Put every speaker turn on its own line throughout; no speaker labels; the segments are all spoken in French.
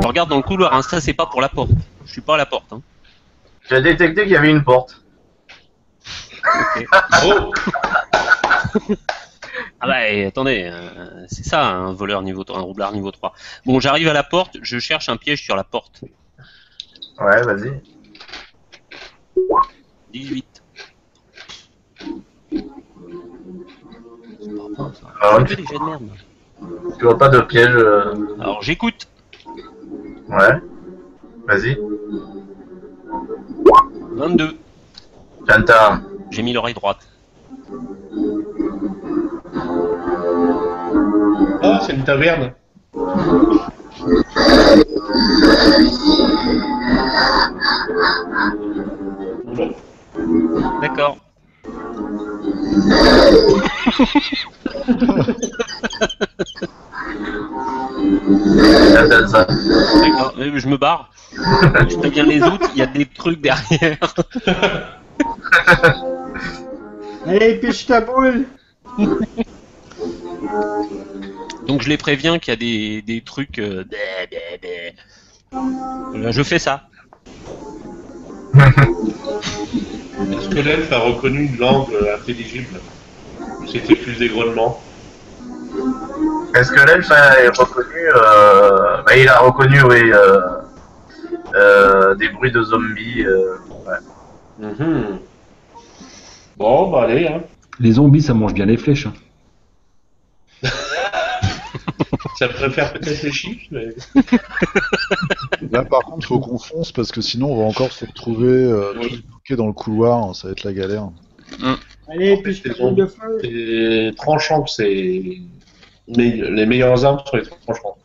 Regarde dans le couloir, hein, ça c'est pas pour la porte. Je suis pas à la porte. Hein.
J'ai détecté qu'il y avait une porte.
Okay.
Oh.
Ah bah attendez, c'est ça un voleur niveau 3, un roublard niveau 3. Bon, j'arrive à la porte, je cherche un piège sur la porte.
Ouais, vas-y.
18.
Alors,
Je fais des jets de merde.
tu vois pas de piège
Alors j'écoute.
Ouais. Vas-y.
22.
J'entends.
J'ai mis l'oreille droite.
Ah, c'est une taverne. Bon.
D'accord.
J'entends ça.
D'accord. Je me barre. Je préviens les autres, il y a des trucs derrière.
Allez, piche ta boule.
Donc je les préviens qu'il y a des trucs. Je fais ça.
Est-ce que l'elfe a reconnu une langue intelligible? C'était plus des grognements.
Est-ce que l'elfe a reconnu bah, il a reconnu, oui, des bruits de zombies. Ouais.
Mhm. Bon, bah allez, hein.
Les zombies, ça mange bien les flèches. Hein.
Ça préfère peut-être les chiffres, mais...
Là, par contre, faut qu'on fonce parce que sinon, on va encore se retrouver tous bloqués dans le couloir. Ça va être la galère.
Allez,
En fait,
piche ta
les
boule de feu.
C'est tranchant que c'est... Mais les meilleures armes sont les tranchantes.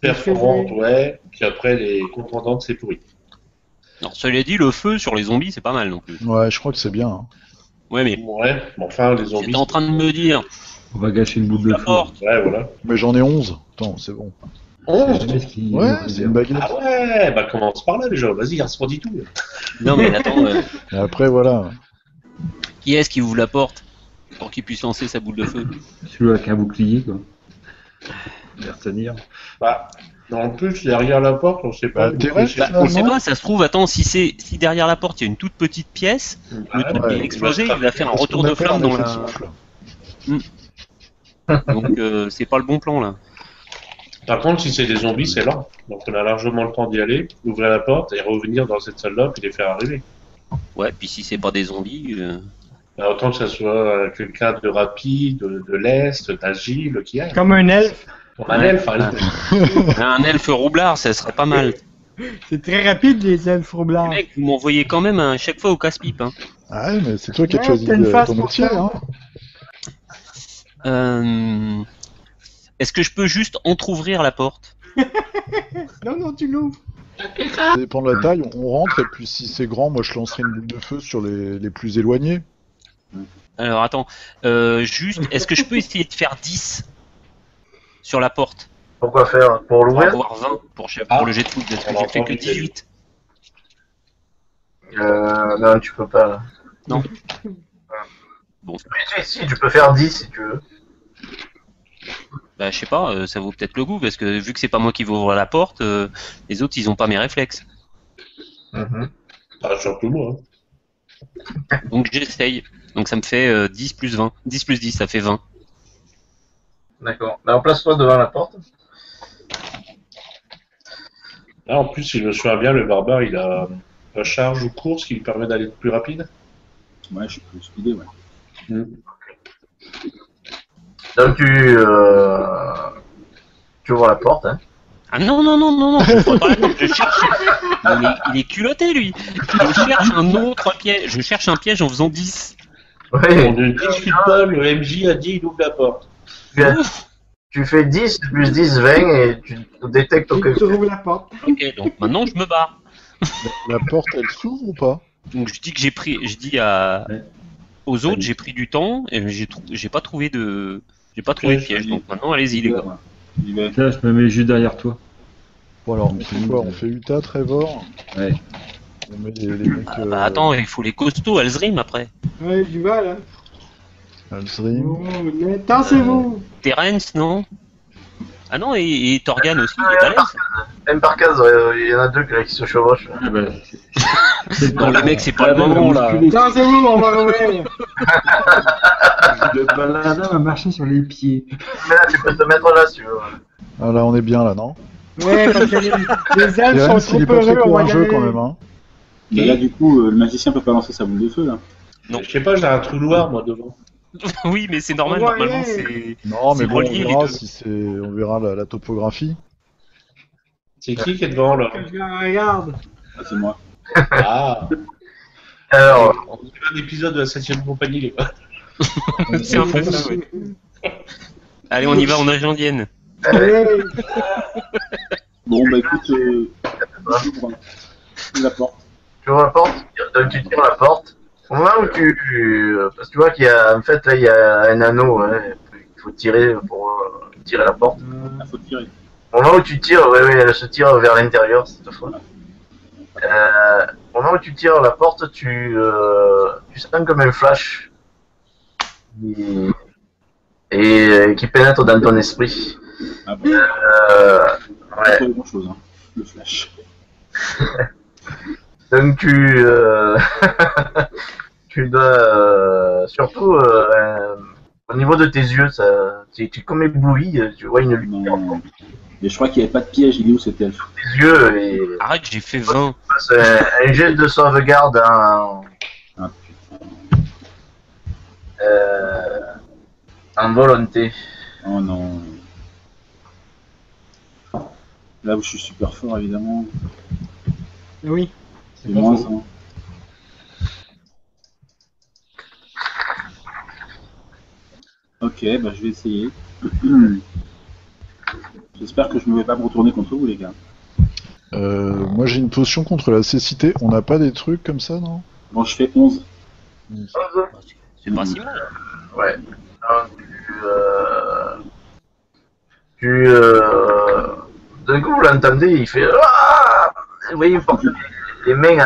Perforantes, ouais. Puis après, les contendantes, c'est pourri.
Alors, cela dit, le feu sur les zombies, c'est pas mal non plus.
Ouais, je crois que c'est bien. Hein.
Ouais, mais
Ouais, mais enfin, les zombies...
j'étais en train de me dire,
On va gâcher une boule de
la
feu.
porte.
Ouais, voilà.
Mais j'en ai 11. Attends, c'est bon.
11.
Jamais ce qui-
Ouais, c'est une baguette.
Ah ouais, bah commence par là déjà, vas-y, refroidis tout.
Non, mais attends,
Et après, voilà.
qui est-ce qui ouvre la porte pour qu'il puisse lancer sa boule de feu?
Celui avec un bouclier, quoi. Faire tenir.
Bah, en plus, derrière la porte, on sait pas.
Bah, t'es
où
vrai,
c'est.
On sait
Finalement.
pas, ça se trouve, attends, si derrière la porte il y a une toute petite pièce, le truc
ouais,
est explosé, il va faire un
Parce
retour
qu'on
de
appelle
flamme
un
dans
effet
la...
souffle.
Donc c'est pas le bon plan là.
Par contre, si c'est des zombies, c'est lent. Donc on a largement le temps d'y aller, d'ouvrir la porte et revenir dans cette salle-là puis les faire arriver.
Ouais, puis si c'est pas des zombies...
Alors, autant que ça soit quelqu'un de rapide, de lest, d'agile, qui aille.
Comme un elfe.
Comme un elfe, hein.
Un elfe roublard, ça serait pas mal.
C'est très rapide, les elfes roublards.
Mec, vous m'envoyez quand même à chaque fois au casse-pipe. Hein.
Ah ouais, mais c'est toi qui as
Ouais,
choisi
t'as une face
ton
pour
métier.
ça.
Hein.
Est-ce que je peux juste entrouvrir la porte?
Non, non, tu l'ouvres.
Ça dépend de la taille. On rentre et puis si c'est grand, moi je lancerai une boule de feu sur les plus éloignés.
Alors attends, juste, est-ce que je peux essayer de faire 10 sur la porte?
Pourquoi faire? Pour
Pour
l'ouvrir?
avoir 20 pour le jet de foot, parce que j'ai fait que 18.
Non, tu peux pas.
Non. Bon,
Si, tu peux faire 10 si tu veux.
bah je sais pas, ça vaut peut-être le coup, parce que vu que c'est pas moi qui vais ouvrir la porte, les autres ils ont pas mes réflexes.
Ah, surtout moi.
Donc j'essaye. Donc ça me fait 10 plus 20. 10 plus 10, ça fait 20.
D'accord. Alors place-toi devant la porte.
Là, en plus, si je me souviens bien, le barbare, il a un charge ou course qui lui permet d'aller plus rapide.
Ouais, je suis plus speedé, ouais.
Donc tu ouvres la porte, hein.
Ah non, je ne pas la porte, je cherche. Il est culotté, lui. Je cherche un autre piège. Je cherche un piège en faisant 10.
On
Oui,
ne discute pas, le MJ a dit il ouvre la porte.
tu fais 10 plus 10, 20 et tu détectes aucun
Tu ouvres la porte.
Ok, donc maintenant je me barre.
La porte, elle s'ouvre ou pas?
Donc je dis que
Ouais.
aux autres, j'ai pris du temps et j'ai pas trouvé de piège. Donc maintenant, allez-y les gars.
Il va être-
Là, je me mets juste derrière toi.
Bon alors, on fait quoi? On fait Utah, Trevor?
Ouais.
On met les mecs...
Ah bah attends, il faut les costauds, Alzrim après.
Ouais, j'y vais là.
Alzrim.
Oh, tassez-vous.
Terence, non? Ah non, et Torgan aussi, il est à l'aise.
Même par case, il y en a deux qui se chevauchent.
Ah bah,
Non, les mecs, c'est pas le moment là.
Tassez-vous, on va rouvrir.
Le paladin a marché sur les pieds.
Mais là, tu peux te mettre là si tu veux.
Ah là, on est bien là, non?
Ouais, parce que les elfes
Terence,
sont
il est
trop
pas très
heureux, on va y
courageux
aller.
quand même, hein.
Mais là, du coup, le magicien peut pas lancer sa boule de feu, là.
Non.
Je sais pas, j'ai un trou noir, moi, devant.
Oui, mais c'est normal,
Ouais.
normalement c'est.
Non, mais
C'est
bon, on
relié, les
verra
deux.
si c'est... On verra la topographie.
C'est qui est devant, là?
Je la regarde.
Ah, c'est moi.
Ah,
Alors,
on dirait un épisode de la 7ème compagnie, les gars.
C'est un peu ça, ouais. Allez, on y va en agendienne.
Allez.
Bon, bah écoute, j'ouvre la porte.
tu ouvres la porte, donc tu tires la porte. Au moment où parce que tu vois qu'il y a, en fait, là, il y a un anneau, hein, il faut tirer pour tirer la porte.
Il faut tirer.
Au moment où tu tires, oui, elle se tire vers l'intérieur cette fois. Au moment où tu tires la porte, tu sens comme un flash et qui pénètre dans ton esprit.
Ah bon,
Ouais.
pas grand chose, hein. Le flash.
Donc tu dois surtout au niveau de tes yeux, tu es comme ébloui, tu vois une lumière dans
Non. Mais je crois qu'il n'y avait pas de piège, il est où cet elfe?
tes yeux et
Arrête, j'ai fait 20.
c'est un jet de sauvegarde en volonté.
Oh non. Là où je suis super fort, évidemment,
Oui.
c'est moins ça. Ok, bah je vais essayer. J'espère que je ne vais pas me retourner contre vous, les gars.
Moi j'ai une potion contre la cécité. On n'a pas des trucs comme ça, non?
Bon, je fais 11.
C'est pas si mal.
Ouais. Donc, d'un coup, vous l'entendez, il fait ah. Vous voyez, il porte les mains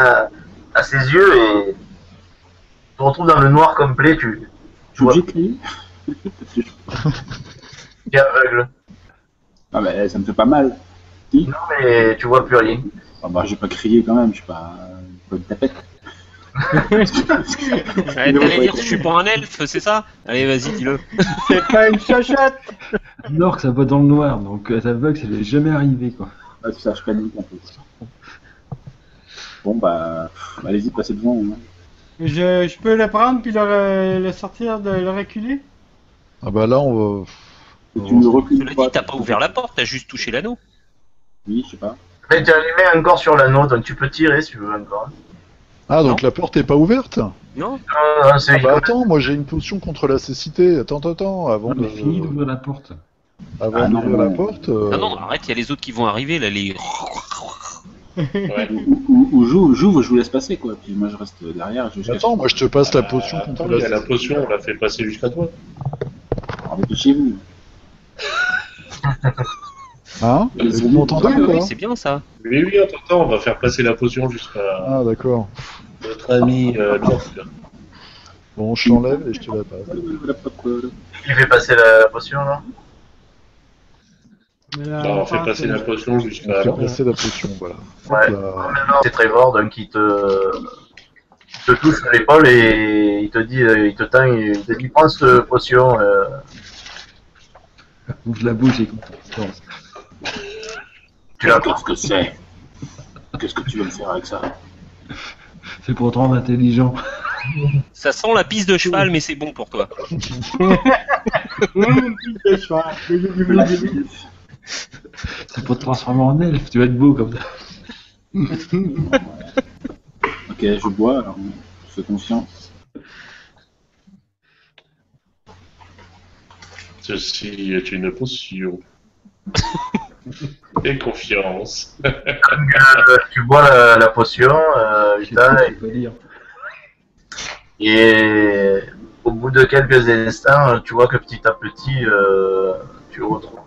à ses yeux et tu te retrouves dans le noir complet. Tu vois,
J'ai crié.
tu es aveugle.
Ah bah ça me fait pas mal.
Non, mais tu vois plus rien.
Ah bah j'ai pas crié quand même, je suis pas une tapette.
Allez, t'allais dire, je suis pas un elfe, c'est ça? Allez, vas-y, dis-le.
C'est pas une chochotte.
L'orque, ça va dans le noir, donc ça veut que ça n'est jamais arrivé, quoi.
Ah, c'est ça, je panique un peu. Bon bah, allez-y, passez devant. Hein.
Je peux le prendre puis le sortir de le reculer.
Ah bah là on va...
Et tu me recules
Cela dit, t'as pas ouvert la porte, t'as juste touché l'anneau.
Oui, je sais pas.
Mais tu as les mains encore sur l'anneau, donc tu peux tirer si tu veux encore.
Ah donc la porte est pas ouverte?
Non?
Non, c'est
Ah bah attends, moi j'ai une potion contre la cécité. Attends, avant
Non, mais fini d'ouvrir la porte.
avant
non,
d'ouvrir
non.
la porte.
Non, non, arrête, il y a les autres qui vont arriver, là, les.
Ouais.
Ou j'ouvre, je vous laisse passer quoi. Puis moi je reste derrière. Je
Attends, moi je te passe la potion contre
Attends,
la
il y a la
cécité.
potion, on l'a fait passer jusqu'à toi.
chez vous.
Hein?
Ils
Vous
ont-
m'entendez
Oui,
ou
oui,
pas?
c'est bien ça.
Oui, oui, attends, on va faire passer la potion jusqu'à
Ah d'accord.
notre ami l'orque.
Bon, je t'enlève et je te la passe.
Qui fait passer la potion là?
Non, on fait passer la potion
On
jusqu'à.
fait passer la potion, voilà.
Ouais.
Hop là.
Maintenant, c'est Trevor, donc il te touche à l'épaule et il te dit, il te tend, il te dit prends cette potion.
Ouvre la bouche et confiance.
Tu la
Qu'est-ce que c'est? Qu'est-ce que tu veux me faire avec ça?
C'est pour te rendre intelligent.
Ça sent la piste de cheval, mais c'est bon pour toi.
Piste de cheval.
C'est pour te transformer en elfe, tu vas être beau comme ça.
Ok, je bois, alors je fais confiance.
Ceci est une potion. Et confiance.
Tu bois la potion, Uta,
Je peux pas dire.
et au bout de quelques instants, tu vois que petit à petit, tu retrouves.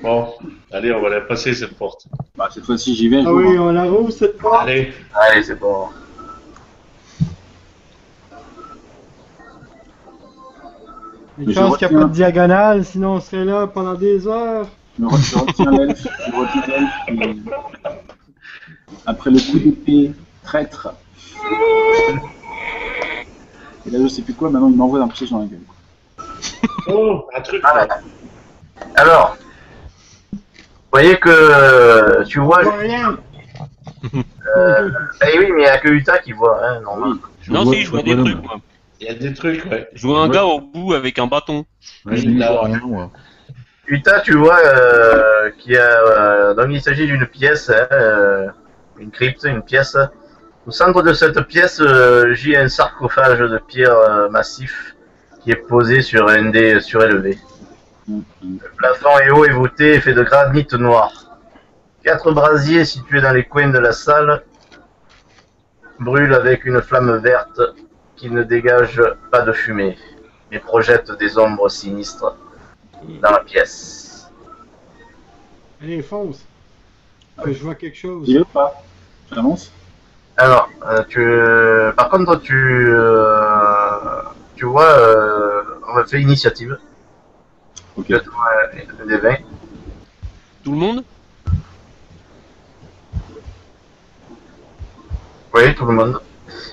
Bon, allez, on va la passer cette porte.
Bah, cette fois-ci, j'y vais.
Ah oui, on la roule cette fois.
Allez,
Allez, c'est bon.
Une
Je
chance qu'il n'y a
retiens.
pas de diagonale, sinon on serait là pendant des heures.
Je retiens l'elfe. Je retiens l'elfe. Après le coup d'épée, traître. Et là, je sais plus quoi, maintenant il m'envoie un piège dans la gueule.
oh, un truc.
Ah, alors, vous voyez que tu vois.
Rien.
Eh oui, mais il n'y a que Uta qui voit, hein, normal.
Non, si, je vois des trucs, moi.
Il y a des trucs, ouais.
Je vois un gars au bout avec un bâton.
Ouais,
Je
mais
n'y vois rien, moi.
Uta, tu vois qu'il y a. Donc il s'agit d'une pièce, hein, une crypte, une pièce. Au centre de cette pièce, gît un sarcophage de pierre massif qui est posé sur un dé surélevé. Le plafond est haut et voûté et fait de granit noir. 4 brasiers situés dans les coins de la salle brûlent avec une flamme verte qui ne dégage pas de fumée, mais projette des ombres sinistres dans la pièce.
Allez, fonce. Que je vois quelque chose.
J'y vais ou pas? J'avance?
Alors, par contre, tu vois, on va faire initiative.
Ok.
Des 20.
Tout le monde?
Oui, tout le monde.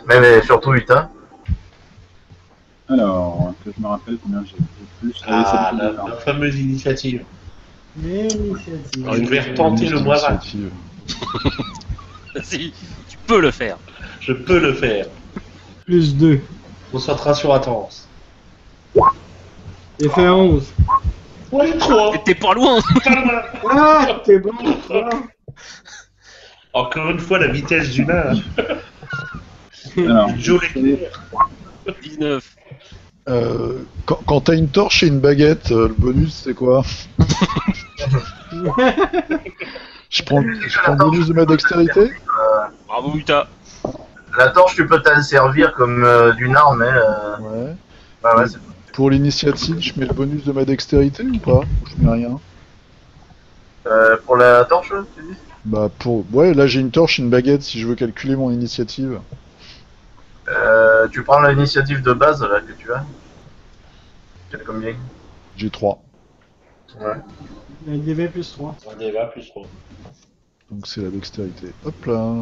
Mais surtout Uta.
Alors, que je me rappelle combien j'ai plus.
Ah,
c'est bon,
la fameuse initiative.
L'initiative.
Alors, je vais retenter le moirin.
Initiative.
Si, tu peux le faire.
Je peux le faire.
Plus 2.
Concentration intense.
J'ai fait 11.
Ouais, 3.
T'es pas loin.
Ah, t'es bon. toi.
Encore une fois, la vitesse du nain.
Alors,
Jolie.
19.
Quand t'as une torche et une baguette, le bonus c'est quoi? je prends le bonus de ma dextérité?
Bravo, Uta.
La torche, tu peux t'en servir comme d'une arme. Hein,
Ouais.
ouais, c'est-
Pour l'initiative, je mets le bonus de ma dextérité ou pas? Ou je mets rien?
pour la torche, tu dis
Bah ouais, là j'ai une torche et une baguette si je veux calculer mon initiative.
Tu prends l'initiative de base là que tu as. Tu as combien?
J'ai 3.
Ouais.
Un DV plus 3.
On y va, plus 3.
Donc c'est la dextérité. Hop là.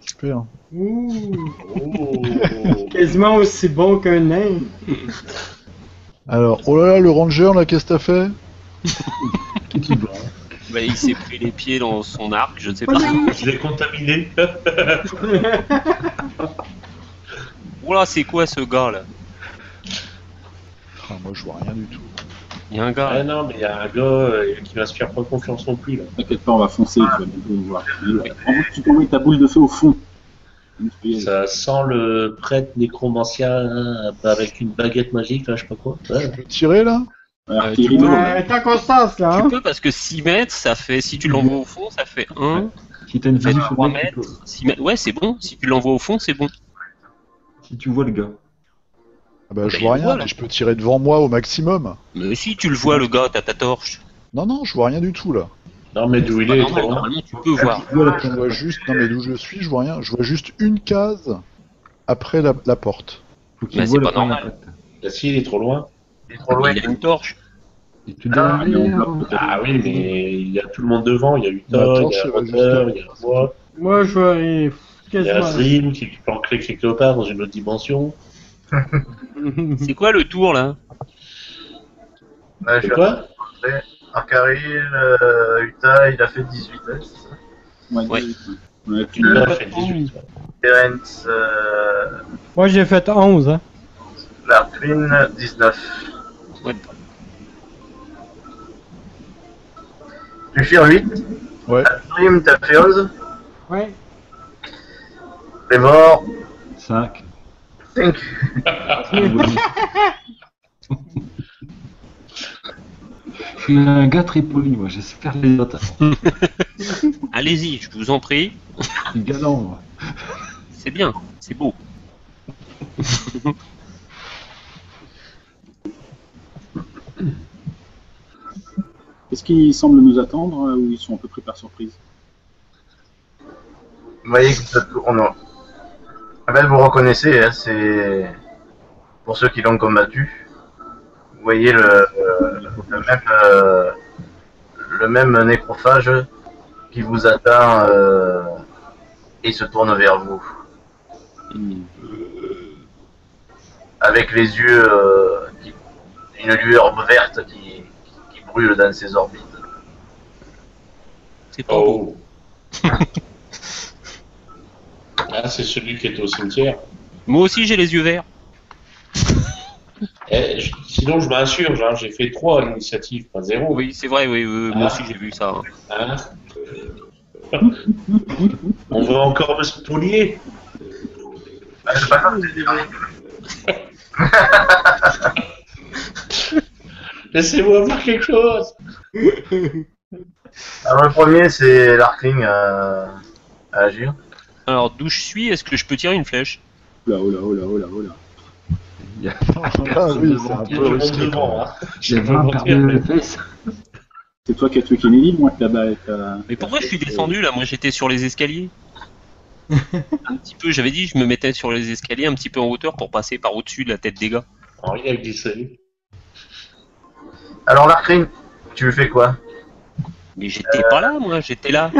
Super.
Ouh.
Oh.
Quasiment aussi bon qu'un nain.
Alors, oh là là, le ranger là, qu'est-ce que t'as fait?
Bah, il s'est pris les pieds dans son arc, je ne sais pas.
Je l'ai contaminé.
Oula, c'est quoi ce gars là?
Ah, moi je vois rien du tout.
Il y a un gars.
Ah non, mais il y a un gars qui m'inspire pas confiance non plus là.
t'inquiète pas, on va foncer, tu vas bientôt me voir. Tu peux envoyer ta boule de feu au fond.
Ça sent le prêtre nécromancien avec une baguette magique, là, je sais pas quoi.
Je
Ouais.
peux tirer là?
Artillerie,
peux-
non,
T'es en constance là,
Tu
hein?
peux parce que 6 mètres, ça fait, si tu l'envoies au fond, ça fait 1,
Si t'as une
ça fait
vision sur
3
le mec,
mètres, 6 mètres. Ouais, c'est bon. Si tu l'envoies au fond, c'est bon.
si tu vois le gars.
Ah bah je
Bah,
vois
il
rien,
voit, là.
mais je peux tirer devant moi au maximum.
Mais si tu le vois, le gars, t'as ta torche.
Non, non, je vois rien du tout là.
Non, mais d'où il
Pas
est,
normal,
trop loin.
normalement, tu peux voir.
Tu vois la
Je vois juste, non mais d'où je suis, je vois rien. Je vois juste une case après la porte.
Faut qu'il
Bah,
voit
c'est
la
pas
première
normal.
patte.
Là, si, il est trop loin.
Il est trop loin.
Il a une torche.
Et tu
Ah,
mais on
derrière.
bloque peut-être.
Ah oui, mais il y a tout le monde devant. Il y a Uta,
La
il
torche,
y a
elle va
Rotter,
jusqu'à-
il y a moi,
Moi je vois
il y a
quasiment.
Zrim qui peut ancrer quelque part dans une autre dimension.
C'est quoi le tour là?
Ouais, je
C'est
suis
quoi?
Arcaril, Uta, il a fait 18, hein, c'est ça.
Ouais,
Ouais.
ouais,
Tu l'as fait 18.
Terence,
Moi j'ai fait 11, hein.
Larkin, 19.
Ouais.
Tu fais 8.
Ouais.
Adrien, t'as fait 11.
Ouais.
Trevor,
5.
5.
Je suis un gars très poli, moi, je sais faire les notes.
Allez-y, je vous en prie.
Je suis galant, moi.
C'est bien, c'est beau.
Est-ce qu'ils semblent nous attendre ou ils sont un peu pris par surprise?
Vous voyez que ça tourne. Ah ben, vous reconnaissez, hein, c'est pour ceux qui l'ont combattu. Vous voyez le même nécrophage qui vous attend et se tourne vers vous. Avec les yeux, une lueur verte qui brûle dans ses orbites.
C'est pas beau.
Oh. Ah, c'est celui qui était au cimetière.
Moi aussi j'ai les yeux verts.
Sinon, je m'insurge, hein, j'ai fait 3 à l'initiative, pas 0.
Oui, c'est vrai, oui, moi aussi j'ai vu ça.
Hein. On veut encore me spolier.
Ah, c'est pas grave,
Laissez-moi voir quelque chose.
alors, le premier, c'est Larkling à agir.
Alors d'où je suis, est-ce que je peux tirer une flèche?
Oula, oula, oula, oula, oula.
Il y a
Ah oui, c'est un
Il y a
peu
du monde
risqué.
devant, hein.
j'ai 20 paires de fesses.
C'est toi qui as tué Kennedy, moi, là-bas avec ta...
Mais pourquoi je suis descendu là? Moi j'étais sur les escaliers. Un petit peu, j'avais dit, je me mettais sur les escaliers un petit peu en hauteur pour passer par au-dessus de la tête des gars.
Alors, il a glissé.
Alors, Larkling, tu fais quoi?
Mais j'étais pas là, moi, j'étais là.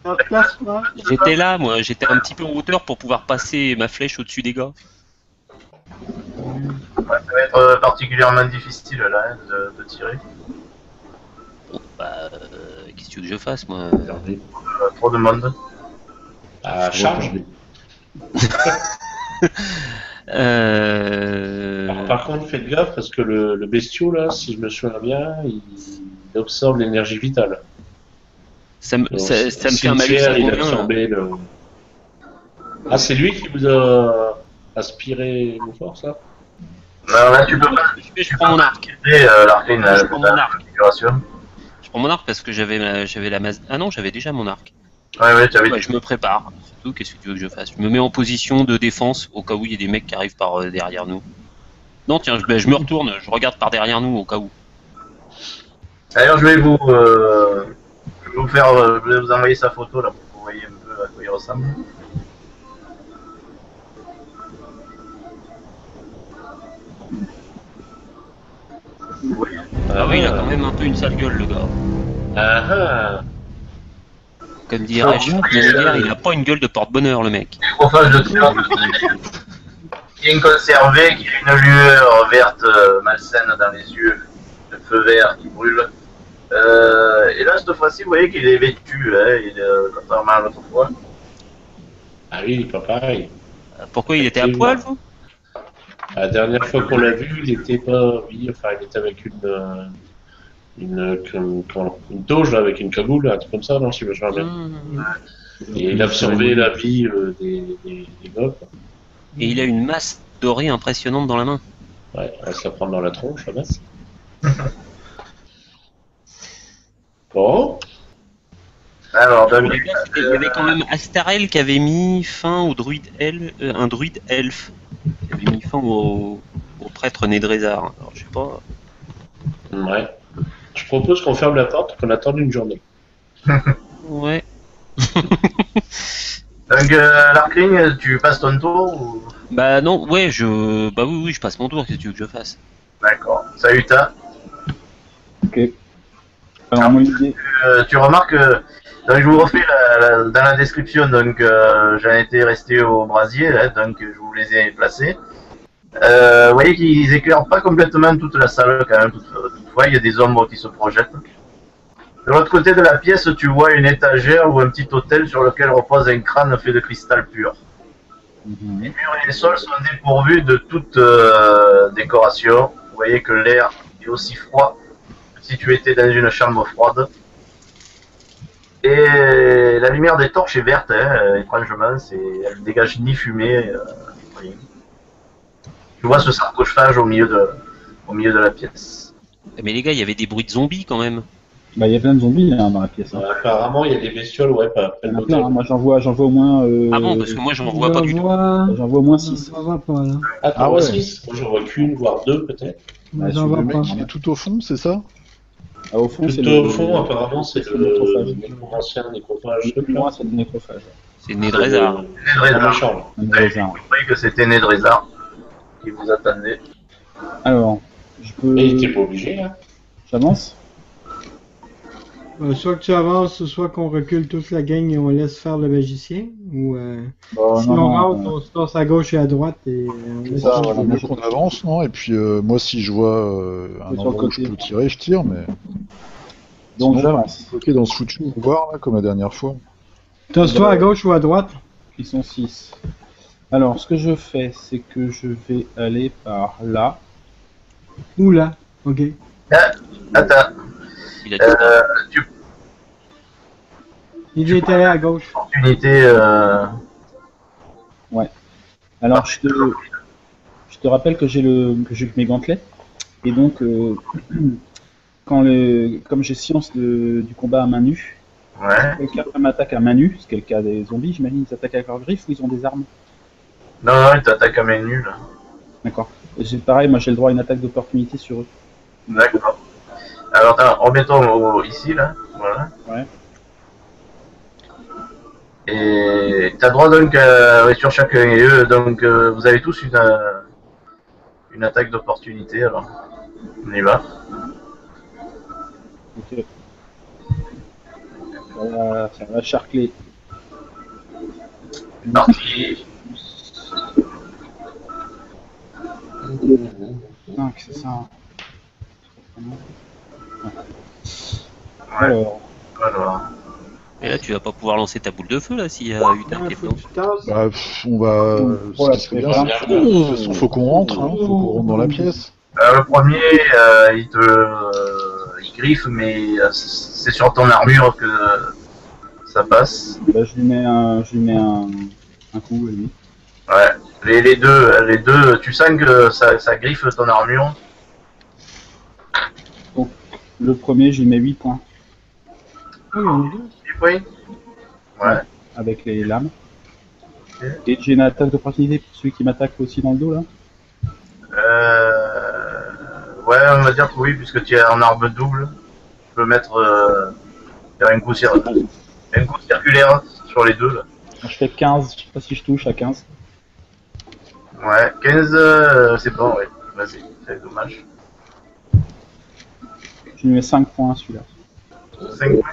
En place, là.
J'étais là, moi, j'étais un petit peu en hauteur pour pouvoir passer ma flèche au-dessus des gars.
Ouais, ça va être particulièrement difficile là hein, de tirer.
Bon, bah, qu'est-ce que tu veux que je fasse, moi?
Regardez.
Trop de monde.
À charge. Alors, par contre, faites gaffe parce que le bestiau, là, si je me souviens bien, il absorbe l'énergie vitale.
Ça me
Donc,
fait un malus
cimetière,
à
il a
combien, là?
absorbé le... Ah, c'est lui qui vous a aspiré vos forces, là?
Non, là, tu peux pas
Je prends mon arc.
tirer, Larkling,
Je prends mon arc.
configuration.
Je prends mon arc parce que j'avais la masse. Ah non, j'avais déjà mon arc.
Ouais, tu avais
Ouais, je me prépare. C'est tout, qu'est-ce que tu veux que je fasse? Je me mets en position de défense au cas où il y a des mecs qui arrivent par derrière nous. Non, tiens, je me retourne, je regarde par derrière nous au cas où.
D'ailleurs, je vais vous envoyer sa photo là pour que vous voyez un peu à quoi il ressemble.
Ah oui, il a quand même un peu une sale gueule, le gars.
Ah ah.
Comme dirait Schwarzenegger, il a pas une gueule de porte-bonheur, le mec.
Nécrophage de clan bien conservé, qui a une lueur verte malsaine dans les yeux, le feu vert qui brûle. Et là, cette fois-ci, vous voyez qu'il est vêtu, hein, contrairement à l'autre fois.
Ah oui, pas pareil.
Pourquoi il était à poil, vous?
La dernière fois qu'on l'a vu, il était pas... Oui, enfin, il était avec une toge, là, avec une cagoule, un truc comme ça, non, si je me souviens bien. Et il absorbait la vie des gars, quoi.
Et il a une masse dorée impressionnante dans la main.
Ouais, on va se la prendre dans la tronche, la masse. Bon.
Alors,
Il y avait quand même Astarel qui avait mis fin au druide un druide elfe. Qui avait mis fin au prêtre Nédrézar. Alors, je sais pas.
Ouais. Je propose qu'on ferme la porte et qu'on attende une journée.
Ouais.
Donc, Larkling, tu passes ton tour ou...
Bah non, ouais, bah oui, je passe mon tour. Qu'est-ce que tu veux que je fasse?
D'accord. Salut, Ta.
Ok. Alors, moi, l'idée...
Tu remarques donc je vous refais dans la description, donc j'en étais resté au brasier, hein, donc je vous les ai placés. Vous voyez qu'ils éclairent pas complètement toute la salle quand même, toutefois il y a des ombres qui se projettent. De l'autre côté de la pièce, tu vois une étagère ou un petit hôtel sur lequel repose un crâne fait de cristal pur.
Mhm.
Les murs et les sols sont dépourvus de toute décoration. Vous voyez que l'air est aussi froid que si tu étais dans une chambre froide. Et la lumière des torches est verte, hein, étrangement, elle dégage ni fumée, rien. Tu vois ce sarcophage au milieu de la pièce.
Mais les gars, il y avait des bruits de zombies quand même.
Bah, il y a plein de zombies hein, dans la pièce. Hein.
Apparemment, il y a des bestioles, ouais, pas après
Il y
le
en a plein, hein.
motel.
Moi j'en vois au moins.
Ah bon, parce que moi j'en vois pas du tout.
J'en vois au moins 6.
J'en vois pas, là.
Ah,
Ah ouais.
6. Moi, j'en vois qu'une, voire deux, peut-être.
Moi,
Ah,
j'en
celui-là,
vois
Le
pas.
mec, il est tout au fond, c'est ça?
Ah, au fond, c'est
Tout
le.
au fond, apparemment, c'est
le
le
nécrophage.
ancien nécrophage.
Plus loin, c'est le nécrophage.
C'est Nédrézar.
Nédrézar.
Dans les chambres.
Un
Vous
raisin.
compris que c'était Nédrézar qui vous attendait.
Alors, je peux.
Et il était pas obligé, hein.
J'avance?
Soit que tu avances, soit qu'on recule toute la gang et on laisse faire le magicien. Ou
Bon,
si
non,
on
non,
rentre, on se passe à gauche et à droite et on laisse
Ça,
faire.
vaut mieux qu'on avance, non? Et puis, moi, si je vois un
Sur le
endroit où je
côté.
peux tirer, je tire, mais...
Donc
Sinon,
j'avance.
Ok, dans ce foutu couloir, là, comme la dernière fois.
Tosse-toi à gauche ou à droite.
Ils sont 6. Alors, ce que je fais, c'est que je vais aller par là.
Ou là. Ok.
Attends,
Il a dit
tu
Il est allé à gauche.
opportunité.
Alors, je te rappelle que j'ai mes gantelets. Et donc, comme j'ai science du combat à main nue,
Ouais.
quelqu'un m'attaque à main nue, ce qui est le cas des zombies, j'imagine, ils attaquent avec leurs griffes ou ils ont des armes.
Non, non, il t'attaque à main nue, là.
D'accord. Et pareil, moi j'ai le droit à une attaque d'opportunité sur eux.
D'accord. Alors, attends, remettons ici, là. Voilà.
Ouais.
Et t'as droit donc, sur chacun et eux, donc vous avez tous une attaque d'opportunité, alors. On y va.
Ok. Ça va charcler.
Parti.
5, c'est ça.
Ouais.
Alors,
Alors.
Et là, tu vas pas pouvoir lancer ta boule de feu là s'il y a eu un qui est
Faut
dedans.
que tu tasses.
Bah, on va...
Oh, là,
Ce qui serait
c'est
bien,
pas-
c'est que... De toute façon, faut qu'on rentre, hein. Faut qu'on rentre dans la pièce.
Le premier, il griffe, mais c'est sur ton armure que ça passe.
bah, je lui mets un coup, lui.
Ouais. Les deux, tu sens que ça griffe ton armure.
Le premier, je lui mets 8 points
Oh, il y en a deux.
10 points. Ouais.
avec les lames.
Ok.
Et j'ai une attaque d'opportunité pour celui qui m'attaque aussi dans le dos, là.
Ouais, on va dire que oui, puisque tu es en arme double. Tu peux mettre faire un coup circulaire sur les deux. Là.
Je fais 15, je sais pas si je touche à 15.
Ouais, 15, c'est bon, ouais. Vas-y, c'est dommage.
Je lui mets 5 points celui-là.
5 points.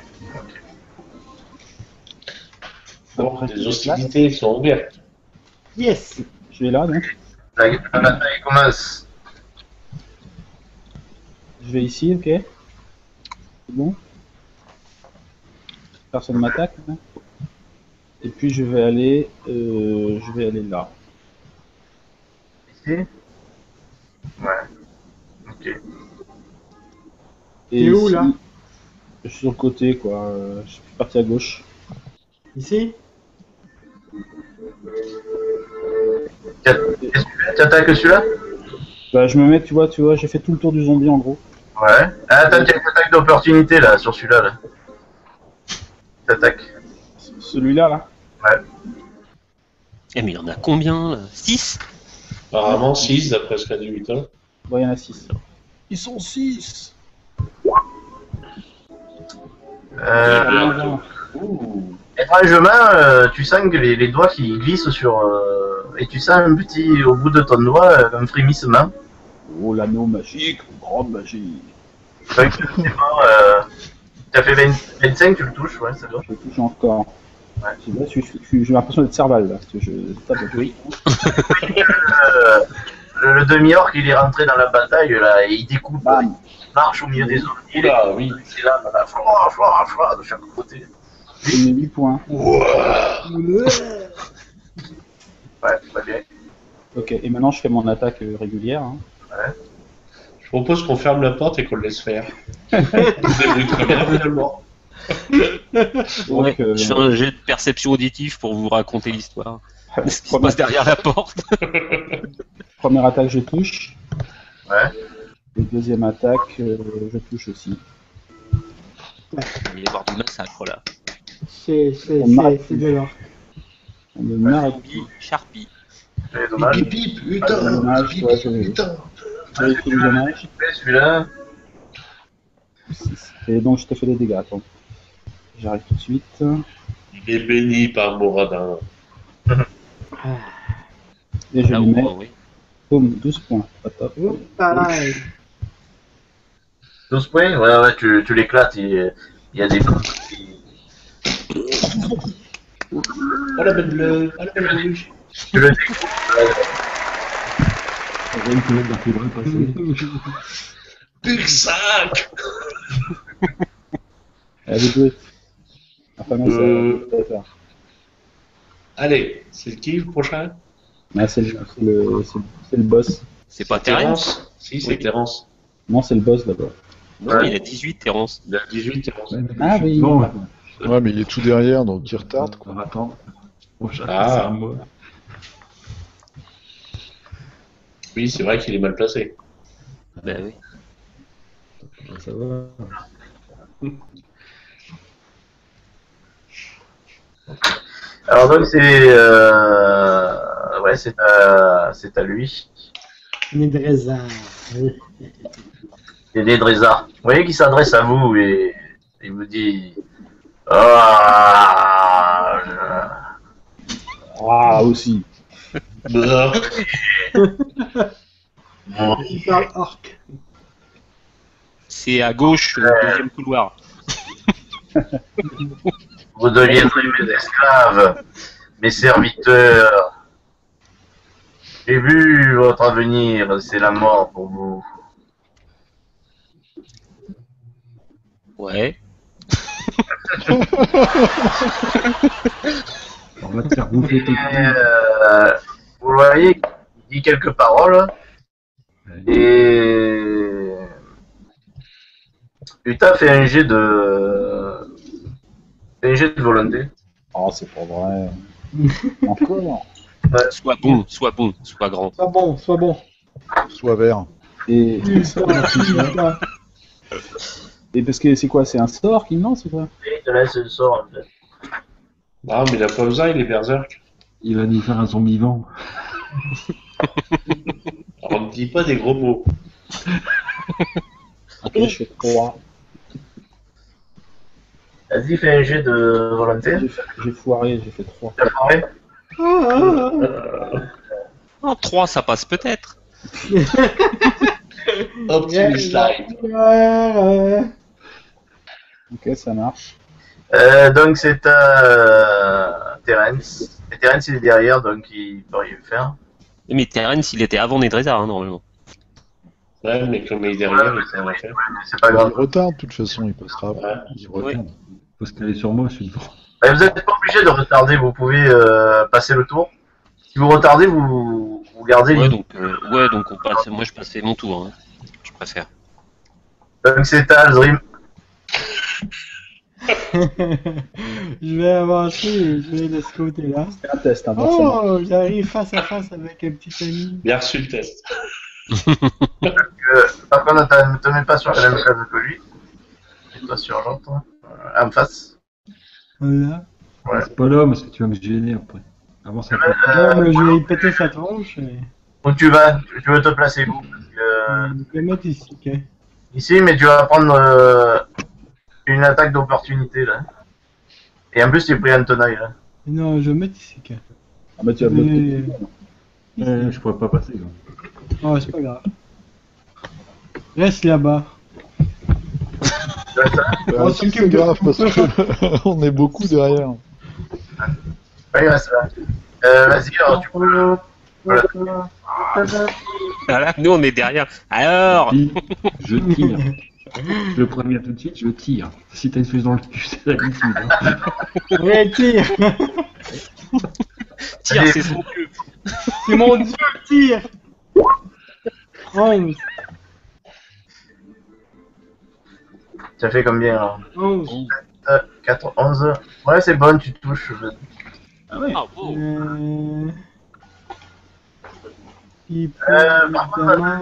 Bon,
Après,
les hostilités sont ouvertes.
Yes.
Je vais là donc.
La bataille commence.
Je vais ici, ok. C'est bon. Personne m'attaque. Hein. Et puis je vais aller là.
Ici. Ouais. Ok.
Et
T'es où,
ici,
là?
je suis sur le côté, quoi. Je suis parti à gauche.
Ici.
Qu'est-ce que tu fais? Tu attaques celui-là?
Bah, je me mets, tu vois, j'ai fait tout le tour du zombie en gros.
Ouais. Ah, attends, tu as une attaque d'opportunité là, sur celui-là. Là. T'attaques.
Celui-là, là.
Eh mais il y en a combien là 6
Apparemment 6 d'après ce qu'a dit 8 ans.
Bon, il y en a 6.
Ils sont 6.
Étrangement, tu sens que les doigts qui glissent sur. Et tu sens un petit, au bout de ton doigt, un frémissement.
Oh, l'anneau magique, grande magie.
Donc, effectivement, tu as fait 25, tu le touches, ouais, c'est bon.
Je touche encore.
Ouais.
Là, j'ai l'impression d'être Serval, là. Parce que je tape.
Oui.
Le demi-orc, il est rentré dans la bataille, là, et il découpe,
Bam.
il marche au milieu des zombies.
Oula, oui.
C'est là, flora, de chaque côté.
J'ai mis 8 points.
Ouais.
Et maintenant, je fais mon attaque régulière. Hein.
Je propose qu'on ferme la porte et qu'on le laisse faire. Vous avez très bien, finalement.
Donc,
Je fais un jet de perception auditive pour vous raconter l'histoire. Ce qui se passe derrière la porte.
Première attaque, je touche.
Ouais.
Et deuxième attaque, je touche aussi.
Il va y avoir du massacre là.
C'est de l'or.
On me marre.
Sharpie.
C'est dommage.
Dommage, ouais, j'ai écrit le dommage.
Celui-là.
Et donc, je te fais les dégâts. Attends. J'arrive tout de suite.
Il est béni par Moradin.
Et je
Là
lui
où,
mets
oui.
boum, 12 points. Pas top.
Pareil.
12 points. Ouais, tu l'éclates. Il y a des
Oh la belle bleue, oh la belle rouge.
Tu le découpes.
J'avais une fenêtre d'artillerie passée.
Pulsac.
Allez, deux. Enfin, non, ça va faire.
Allez, c'est qui le prochain?
Ah, c'est le boss.
C'est pas Terence?
Si, c'est
Oui.
Terence.
Non, c'est le boss d'abord.
Non, il a 18 Terence.
Il a 18 Terence.
Ouais, mais
Ah
je-
oui.
Bon,
Ouais, mais il est tout derrière, donc il retarde, quoi.
alors, attends. Prochain,
Ah.
c'est à moi.
Oui, c'est vrai qu'il est mal placé.
Ben oui.
Ça va.
Alors donc ouais, c'est à lui.
Nédrezar.
C'est Nédrezar. Vous voyez qu'il s'adresse à vous et il vous dit ah,
Ah, aussi.
Bah,
Il parle orc.
C'est à gauche, au deuxième couloir.
vous deviendrez mes esclaves, mes serviteurs. J'ai vu votre avenir, c'est la mort pour vous.
Ouais.
On va te faire bouffer tes
Et,
couilles.
vous le voyez, il dit quelques paroles et Utah fait un jet de volonté.
Oh, c'est pas vrai. Encore.
Sois bon, sois grand.
Sois bon, sois bon.
Soit vert.
Et,
Putain.
et parce que c'est quoi? C'est un sort qu'il me lance ou quoi?
Il te laisse le sort en fait.
non, mais il a pas besoin, il est berserk.
Il va nous faire un zombie vivant.
Alors, on ne dit pas des gros mots.
Ok, je fais 3.
Vas-y, fais un jet de volonté.
J'ai foiré, j'ai fait 3.
T'as foiré?
En 3, ça passe peut-être.
Optimus Slide.
Ok, ça marche.
Donc c'est à Terence. Et Terence il est derrière, donc il peut rien faire.
Mais Terence, il était avant Nédrezar, hein, normalement.
Ouais, mais comme il est derrière, il peut rien faire.
C'est pas
Il
grave.
retarde, de toute façon, il passera.
Ouais.
Il retarde. Faut se caler sur moi, je suis devant.
Vous n'êtes pas obligé de retarder, vous pouvez passer le tour. Si vous retardez, vous gardez
Ouais,
l'idée.
donc on passe. Moi, je passais mon tour. Hein. Je préfère.
Donc c'est à Alzrim.
Je vais avancer et je vais de ce côté-là.
C'est un test, hein, forcément.
Oh, j'arrive face à face avec un petit ami.
Bien reçu le test.
Par contre, ne te mets pas sur la même case que lui. Mets-toi sur l'autre. En face.
Voilà.
Ouais.
C'est pas là, parce que tu vas me gêner après. Avant ça.
Non, mais je vais y péter sa tronche. Et...
Où tu vas? Tu veux te placer où? Parce que,
Je vais mettre ici, ok.
ici, mais tu vas prendre une attaque d'opportunité là. Et en plus, tu es pris un tenaille là.
Non, je vais mettre ici, ok.
Ah bah tu vas bloquer.
Je pourrais pas passer. Là.
Oh, c'est pas grave. Reste là-bas. On
Si,
s'occupe
c'est
de-
grave, parce que on est beaucoup derrière.
Ouais, il reste là. Vas-y, alors tu peux. Voilà.
Voilà, nous, on est derrière. Alors,
Je tire. Je le préviens tout de suite, je tire. Si t'as une flèche dans le cul, c'est l'habitude. Hein.
Ouais, tire.
tire, c'est son cul.
C'est mon dieu, tire. 11.
Ça fait combien là?
11.
4, 11. Ouais, c'est bon, tu touches.
Ah ouais.
Ah, beau.
Puis pour
Par
le
contre,
dommage,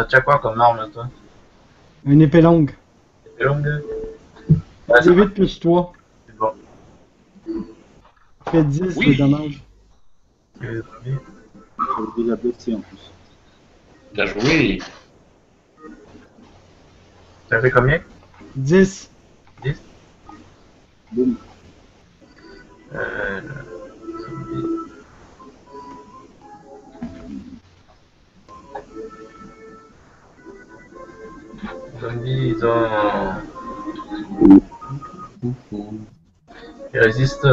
tu as quoi comme arme, toi?
une épée longue.
C'est longue? Ouais, c'est
8 plus 3.
bon.
Fait 10
Oui.
de dommage.
Les zombies.
J'avais déjà blessé en plus.
Bien joué.
Ça fait combien?
10.
10.
Boum.
Zombies. Zombies, ils ont... Ils résistent.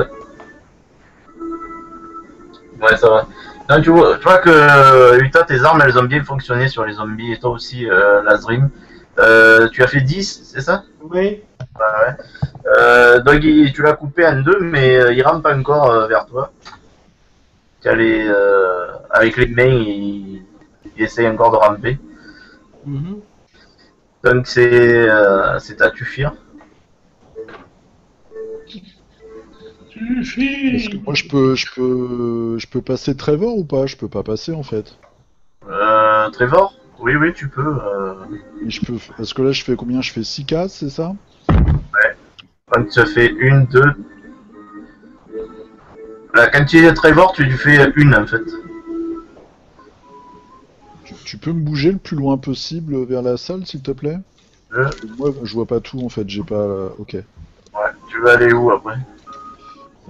Ouais, ça va. Non, tu vois que Utah, tes armes, elles ont bien fonctionné sur les zombies, et toi aussi, Lazrim. Tu as fait 10, c'est ça?
Oui.
Ouais. Donc, tu l'as coupé en deux, mais il rampe encore vers toi. Avec les mains, il essaye encore de ramper.
Mhm.
Donc, c'est à Tufir.
Est-ce que moi je peux passer Trevor ou pas? Je peux pas passer en fait.
Trevor? Oui, tu peux.
Et je peux, parce que là je fais combien? Je fais 6 cases, c'est ça?
Quand tu fais une, deux. Là, quand tu es Trevor, tu lui fais une en fait.
Tu peux me bouger le plus loin possible vers la salle, s'il te plaît? Moi, je vois pas tout en fait, j'ai pas... Ok.
Ouais, tu veux aller où après?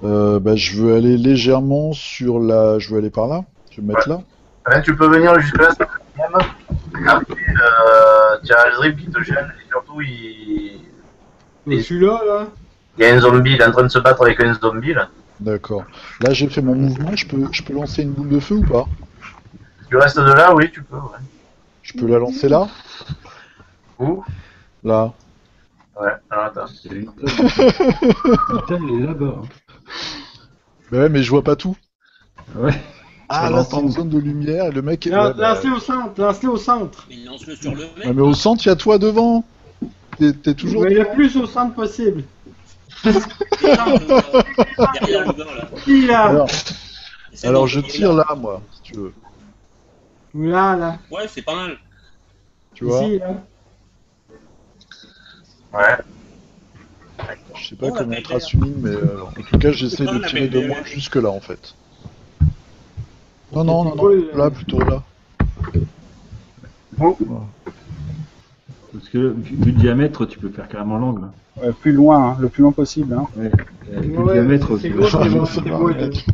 Bah, je veux aller légèrement sur la... Je veux aller par là? Je vais me mettre là?
Ouais, tu peux venir jusque là, c'est même. Après, tu as Alzrib qui te gêne et surtout
Je suis là.
il y a un zombie, il est en train de se battre avec un zombie là.
D'accord. Là j'ai fait mon mouvement, je peux lancer une boule de feu ou pas?
Tu restes de là, oui, tu peux, ouais.
Je peux la lancer là?
Où?
Là.
Ouais, alors attends.
Putain, il est là-bas.
Bah ouais, mais je vois pas tout.
Ouais.
Ah,
Ça
là, c'est
l'entend.
une zone de lumière et le mec...
Là,
ouais, bah,
lancez au centre, lancez au centre.
Mais lance-le sur le
ouais,
mec.
mais au centre, il y a toi devant. T'es toujours...
Mais le plus au centre possible.
Derrière le gars là.
Qui là?
Alors je tire là, moi, si tu veux.
Ou là.
Ouais, c'est pas mal.
Tu vois?
Ici, là.
Ouais.
Je sais pas comment on trace une ligne, mais en tout cas, j'essaie de tirer de moi jusque là, en fait. Non, là, plutôt là.
Parce que vu le diamètre, tu peux faire carrément l'angle.
Ouais, plus loin, hein, le plus loin possible. Hein.
Ouais. Vu
Ouais,
le diamètre,
c'est
tu
gros,
vois.
c'est bon,
Ça
c'est
va,
beau,
mec.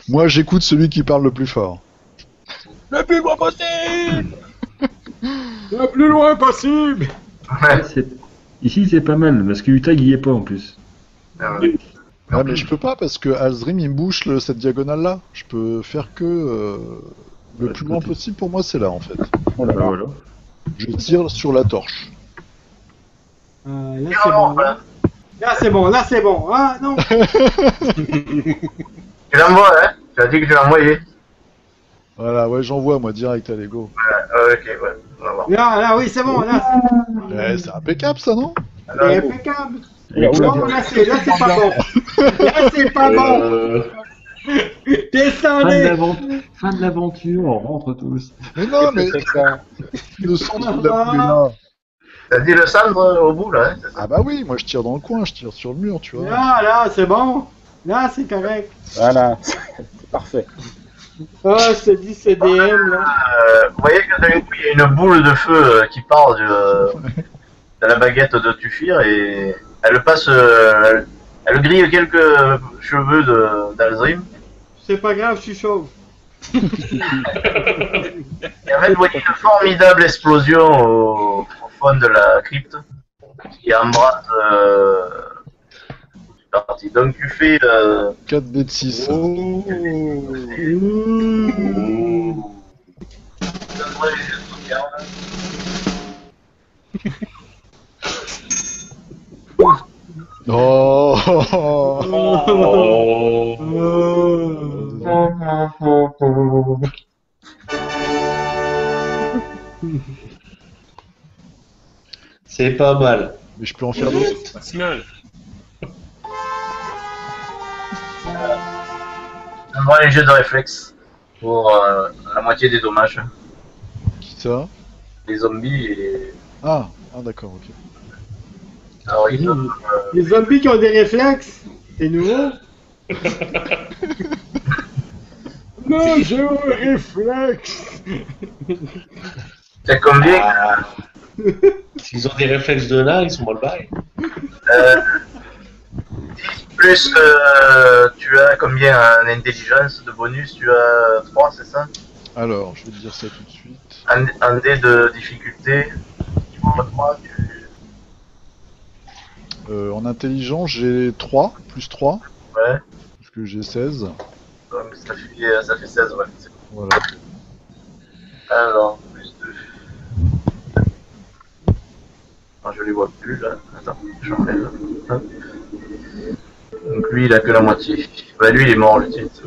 Moi, j'écoute celui qui parle le plus fort.
Le plus loin possible.
Ouais.
Ici, c'est pas mal, parce que Utah, il y est pas en plus.
Ouais.
Ah, mais je peux pas parce que Alzrim il me bouche cette diagonale là. Je peux faire que le plus loin possible pour moi, c'est là en fait.
Oh là
Bah
là.
voilà.
Je tire sur la torche.
Là, c'est bon. Là, c'est bon. Ah, non.
Tu l'envoies, hein? Tu as dit que tu l'as envoyé.
Voilà, ouais, j'envoie moi direct, allez go.
Ok, ouais. On va voir.
Là, oui, c'est bon. Là,
Ouais, c'est impeccable ça, non?
c'est impeccable.
Et
Oula,
Non, là, c'est pas bon. Là, c'est pas bon. Descendez.
Fin de l'aventure, on rentre tous.
Mais non, mais
C'est ça.
le centre de la boule est là.
T'as dit le cendre au bout là, hein?
Ah bah oui, moi je tire dans le coin, je tire sur le mur, tu vois.
Là, c'est bon. Là, c'est correct.
Voilà, c'est parfait.
Ah, je te dis, c'est DM, là.
Vous voyez que d'un coup il y a une boule de feu qui part de la baguette de Tufir et elle passe, elle grille quelques cheveux d'Alzrim.
C'est pas grave, je suis chauve.
Et en fait, vous voyez une formidable explosion au fond de la crypte qui embrasse la partie. Donc tu fais
4 dés de 6. Oh,
Oh. C'est pas mal.
Mais je peux en faire d'autres.
Pas si mal.
Donne-moi les jeux de réflexe pour la moitié des dommages.
Qui ça?
Les zombies et...
Ah, d'accord, ok.
Alors, ils donnent,
Les zombies qui ont des réflexes, c'est nouveau. Non, j'ai un réflexe.
t'as combien
S'ils ont des réflexes de là, ils sont mal barrés.
10 plus, tu as combien en intelligence de bonus? Tu as 3, c'est ça?
Alors, je vais te dire ça tout de suite.
Un dé de difficulté. Tu vois, 3,
En intelligence, j'ai 3, plus 3,
Ouais,
parce que j'ai 16.
donc ça fait 16, ouais. C'est bon.
Voilà.
Alors, plus 2. Non, je les vois plus là. Attends, j'enlève. Hop. Donc lui, il a que la moitié. Bah lui, il est mort, le titre.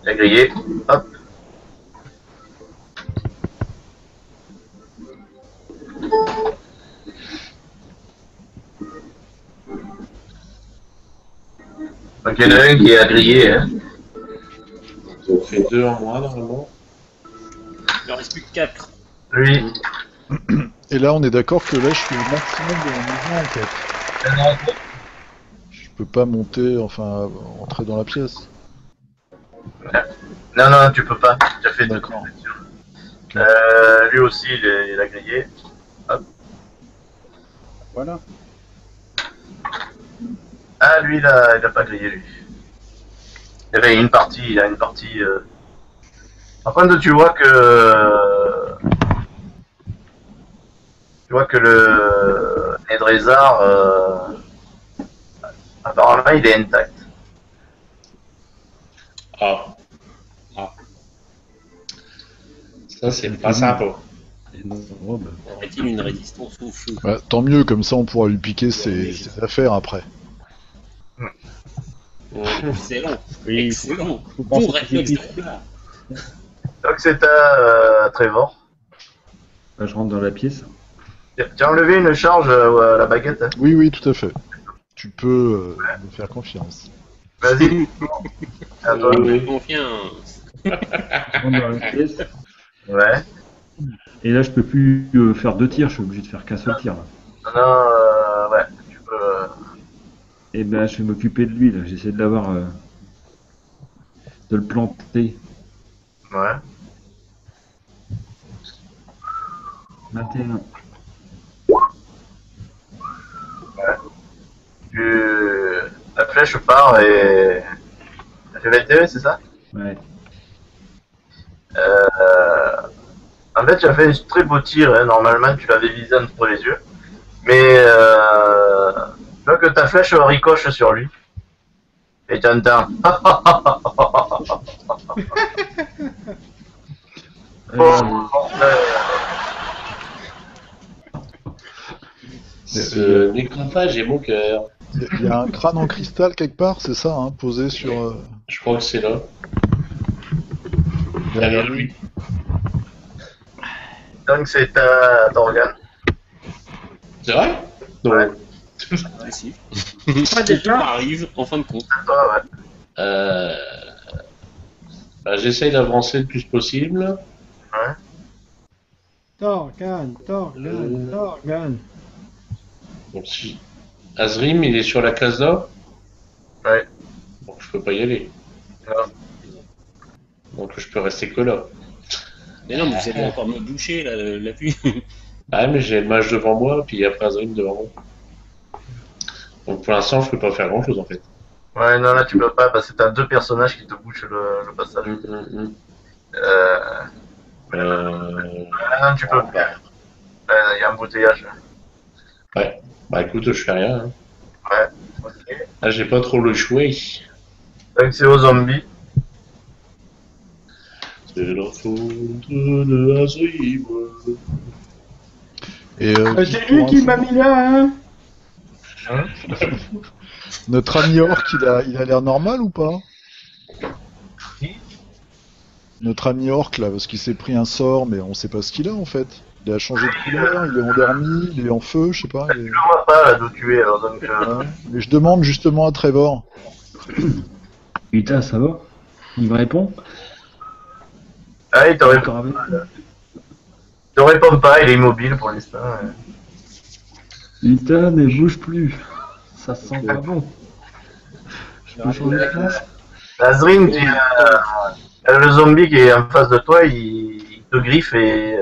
Il a grillé. Hop. Donc il y en a un qui a grillé, hein.
On fait 2 en moins normalement.
Il en reste plus que 4.
Lui,
Et là, on est d'accord que là, je suis au maximum de mon mouvement, en fait. Je peux pas monter, enfin, entrer dans la pièce.
non, tu peux pas. Tu as fait 2.
D'accord.
Lui aussi, il a grillé.
Voilà.
Ah, lui, il a pas grillé, lui. Il avait une partie, il a une partie... Par contre, tu vois que... le Nedrezar, apparemment, il est intact.
Ah. Ça, c'est pas sympa.
Aurait-il une résistance au feu?
Bah, tant mieux, comme ça, on pourra lui piquer ses affaires après.
Excellent.
Oui,
Excellent.
faut penser
Bon
à
réflexe
ses
de roulard.
Donc c'est à Trevor.
Bah, je rentre dans la pièce.
Tu as enlevé une charge à la baguette, hein.
Oui, tout à fait. Tu peux me faire confiance.
Vas-y. À toi.
Confiance.
Je rentre dans la pièce.
Ouais.
Et là, je peux plus faire 2 tirs, je suis obligé de faire qu'un seul tir. Là.
Non, ouais. Tu peux...
Et ben, je vais m'occuper de lui, là. J'essaie de l'avoir. De le planter.
Ouais.
21.
La flèche part et... Ça fait 21, c'est ça?
Ouais.
En fait, tu as fait un très beau tir, hein. Normalement tu l'avais visé entre les yeux. Mais tu vois que ta flèche ricoche sur lui. Et tu entends.
Ce nécrophage est mon cœur.
Il y a un crâne en cristal quelque part, c'est ça, hein, posé sur...
Je crois que c'est là. Derrière lui.
Donc c'est à Dorgan.
C'est vrai? Non.
Ouais.
Ah, si.
Pas déjà.
Ça arrive en fin de compte.
À toi, ouais.
Bah, j'essaye d'avancer le plus possible.
Torgan.
Donc si Azrim il est sur la case là.
Ouais.
Donc je peux pas y aller.
Non.
Donc je peux rester que là.
Mais non, mais vous allez encore me boucher la vue.
Ah mais j'ai le mage devant moi, puis après Azrim devant moi. Donc pour l'instant je peux pas faire grand chose en fait.
Ouais, non, là tu peux pas parce que t'as 2 personnages qui te bouchent le passage. Ah non, tu peux pas. Il y a un embouteillage.
Ouais. Bah écoute, je fais rien. Hein.
Ouais. Ok.
Ah j'ai pas trop le choix.
Donc c'est aux zombies.
C'est la faute de Azrim.
Et,
C'est lui qui m'a mis là, hein.
Notre ami Orc, il a l'air normal ou pas? notre ami Orc là, parce qu'il s'est pris un sort, mais on sait pas ce qu'il a en fait. Il a changé de couleur, il est endormi, il est en feu, je sais pas.
Je ne vois pas là d'où tu es, alors donc.
Ouais. Mais je demande justement à Trevor.
Putain, ça va? Il me répond?
Ah, il te répond.
Encore avec?
Il te répond pas, il est immobile pour l'instant.
Putain, ne bouge plus. Ça sent pas bon. Je peux changer de place?
Nazrin, le zombie qui est en face de toi, il te griffe et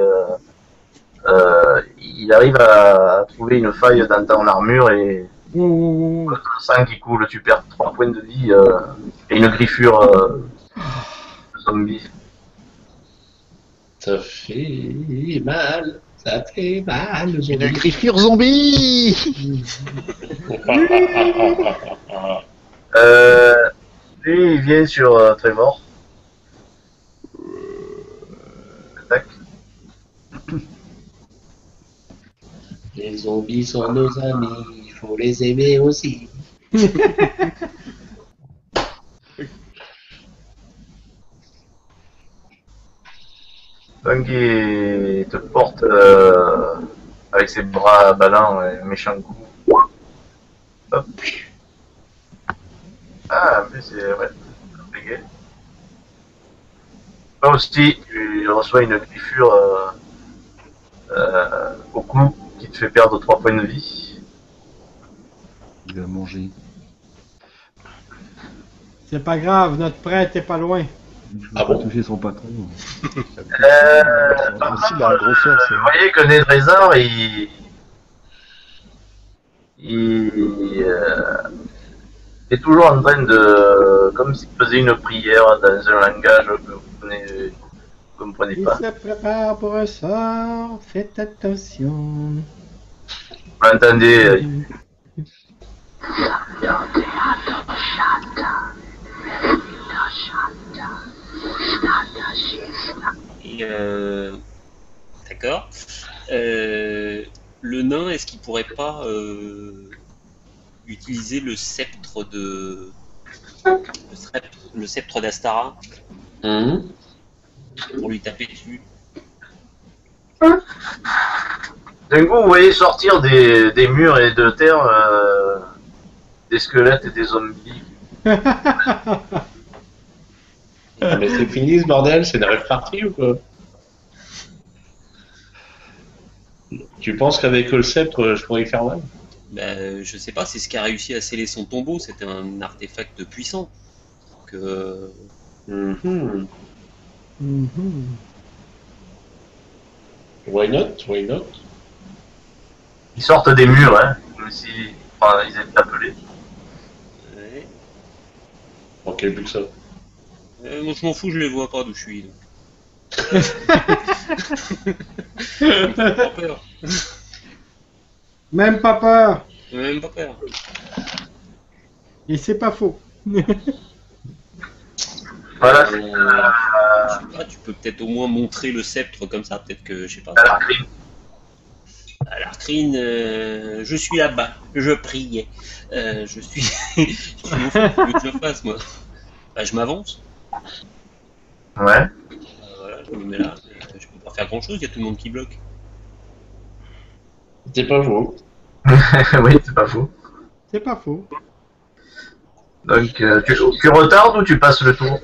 il arrive à trouver une faille dans ton armure et le sang qui coule, tu perds 3 points de vie et une griffure de zombie.
Ça fait mal. Ça fait mal, le
Une
zombie.
griffure zombie.
Lui, il vient sur Trevor. Tac.
Les zombies sont nos amis, il faut les aimer aussi.
Donc il te porte avec ses bras ballants un méchant coup. Hop. Ah, mais c'est ouais, compliqué. Là aussi, tu reçois une griffure au cou qui te fait perdre 3 points de vie.
Il va manger.
C'est pas grave, notre prêtre est pas loin.
Je
Ah
peux
bon?
pas toucher son patron.
Aussi, il a un gros sort, c'est
Vous voyez que Nedrezar, il est toujours en train de, comme s'il faisait une prière dans un langage que vous comprenez
Il
pas.
se prépare pour un sort, faites attention.
Vous l'entendez,
Et, d'accord. Le nain, est-ce qu'il pourrait pas utiliser le sceptre de le sceptre d'Astara
Hum.
pour lui taper dessus?
d'un coup, vous voyez sortir des murs et de terre des squelettes et des zombies.
Ah, mais c'est fini ce bordel, c'est une rêve partie ou quoi? Tu penses qu'avec le sceptre, je pourrais y faire mal?
Je sais pas, c'est ce qui a réussi à sceller son tombeau, c'était un artefact puissant. Que
Mhm.
Mhm.
Why not? Why not?
Ils sortent des murs, hein, comme si ils étaient appelés.
ouais.
Dans quel but ça?
Moi je m'en fous, je les vois pas d'où je suis. Donc. Pas peur.
Même pas peur.
Même pas peur.
Et c'est pas faux.
Voilà,
Je sais pas, tu peux peut-être au moins montrer le sceptre comme ça, peut-être que je sais pas.
à la crime.
À l'Arcrine, je suis là-bas, je prie. Je suis. Je suis mon frère, que je le fasse moi. Bah, je m'avance.
Ouais.
Voilà, je me mets là. Je peux pas faire grand-chose, il y a tout le monde qui bloque.
C'est pas faux.
Oui, c'est pas faux.
C'est pas faux.
Donc, tu retardes ou tu passes le tour?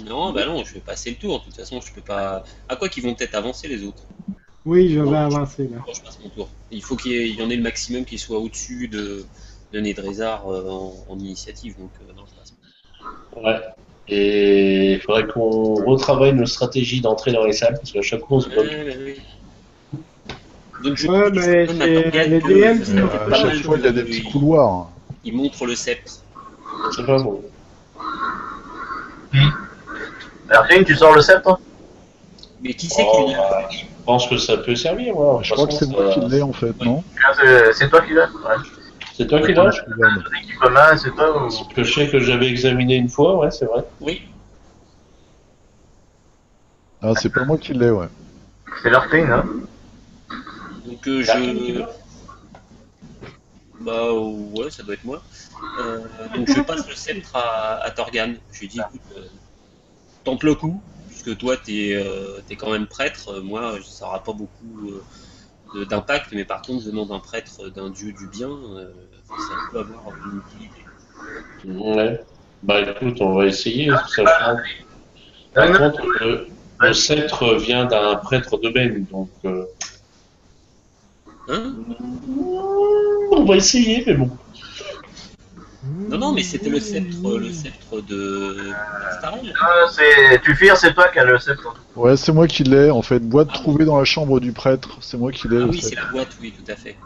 Non, bah non, je vais passer le tour. De toute façon, je peux pas. À quoi qu'ils vont peut-être avancer les autres
Oui, je vais avancer là.
quand je passe mon tour. Il faut qu'il y en ait le maximum qui soit au-dessus de Nedrezar en initiative. Donc, non, je passe.
Ouais. Et il faudrait qu'on retravaille nos stratégies d'entrée dans les salles, parce qu'à chaque fois on se bloque.
Ouais, oui. Donc, je
Ouais, mais
donne à
c'est
Torgal
les
que,
DM qui nous
pas
À chaque
mal
fois, il y a des petits couloirs.
Il montre le sceptre.
C'est pas bon.
Alors, Crime, tu sors le sceptre?
Mais qui c'est
Oh,
qui
bah, je pense que ça peut servir, moi. De
Je
toute
crois que
façon,
c'est moi
ça-
qui l'ai en fait, non?
C'est toi qui l'as? Ouais.
C'est toi qui l'as?
L'équipement, c'est toi ou...
Parce que je sais que j'avais examiné une fois, ouais, c'est vrai.
Oui.
Ah, c'est pas moi qui l'ai, ouais.
C'est l'Arcane, hein?
Donc
L'arcane,
bah ouais, ça doit être moi. Donc je passe le sceptre à Torgan. Je lui dis écoute, tente le coup. puisque toi t'es quand même prêtre, moi ça aura pas beaucoup d'impact, mais par contre venant d'un prêtre, d'un dieu du bien, ça peut avoir une utilité.
Ouais. Bah écoute, on va essayer, sachant. Par contre, le sceptre vient d'un prêtre de Ben, donc.
Hein?
On va essayer, mais bon.
Non, mais c'était le sceptre de Starel.
Tufir, c'est toi qui as le sceptre.
Ouais, c'est moi qui l'ai, en fait. Boîte trouvée dans la chambre du prêtre, c'est moi qui l'ai.
Ah
le
oui, c'est
sceptre.
la boîte, oui, tout à fait.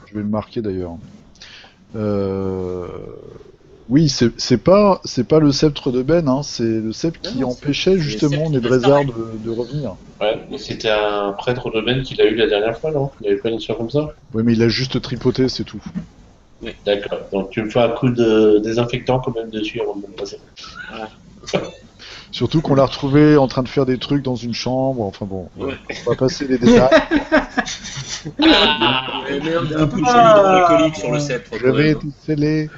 Je vais le marquer d'ailleurs. Oui, c'est pas le sceptre de Ben, hein, c'est le sceptre qui
Non,
empêchait
c'est le
justement
sceptre de
Nedrezar
Starel.
de revenir.
Ouais, mais c'était un prêtre de Ben qui l'a eu la dernière fois, non? Il n'y avait pas une histoire comme ça?
Oui, mais il a juste tripoté, c'est tout.
D'accord, donc tu me fais un coup de désinfectant quand même dessus avant de me le passer.
Surtout qu'on l'a retrouvé en train de faire des trucs dans une chambre, enfin bon,
Ouais.
on va passer les détails.
Merde, un coup de gel hydroalcoolique sur le sceptre. quand
J'avais
même.
été scellé.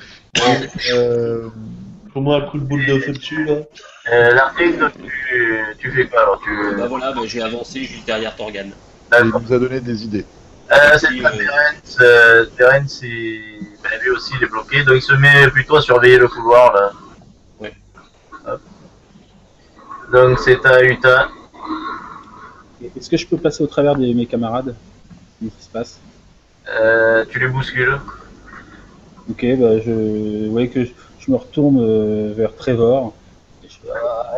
Fais-moi un coup de boule de feu dessus, là.
L'article, tu fais quoi alors
Bah voilà, j'ai avancé juste derrière Torgan.
Il
D'accord.
nous a donné des idées.
C'est pas Terence. Terence, lui aussi, il est bloqué, donc il se met plutôt à surveiller le couloir là.
Ouais.
Hop. Donc c'est à Utah.
Est-ce que je peux passer au travers de mes camarades? Qu'est-ce qui se passe?
Tu les bouscules.
Ok, bah vous voyez que je me retourne vers Trevor.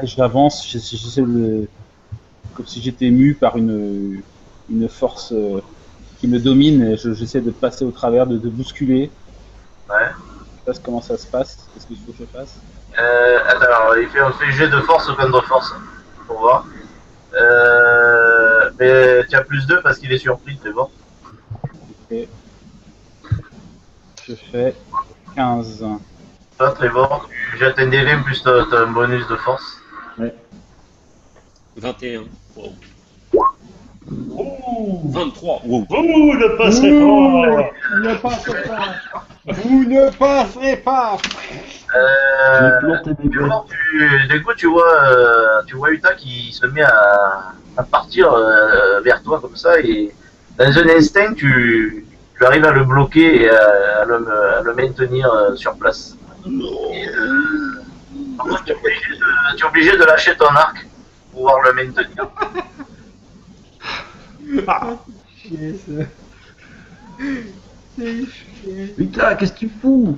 J'avance, j'essaie de. Comme si j'étais ému par une force qui me domine, et j'essaie de passer au travers, de bousculer.
Ouais.
Je sais pas comment ça se passe, qu'est-ce qu'il faut que je fasse?
Attends, alors, il fait un jet de force ou contre force pour voir. Mais tu as plus 2 parce qu'il est surpris, c'est bon.
Ok. Je fais 15.
Toi, Trevor, tu jettes un D20 plus t'as un bonus de force.
21. Wow.
Ouh,
23. Wow.
ne passerait
Ne passez pas. Vous ne passerez pas.
J'ai planté des
Du
bêtes.
coup, du coup, tu vois Utah qui se met à partir vers toi comme ça et dans un instinct, tu arrives à le bloquer et à le maintenir sur place. Et, par contre, tu es obligé de lâcher ton arc pour pouvoir le maintenir.
Chier, ça. C'est chier.
Putain, qu'est-ce que tu fous?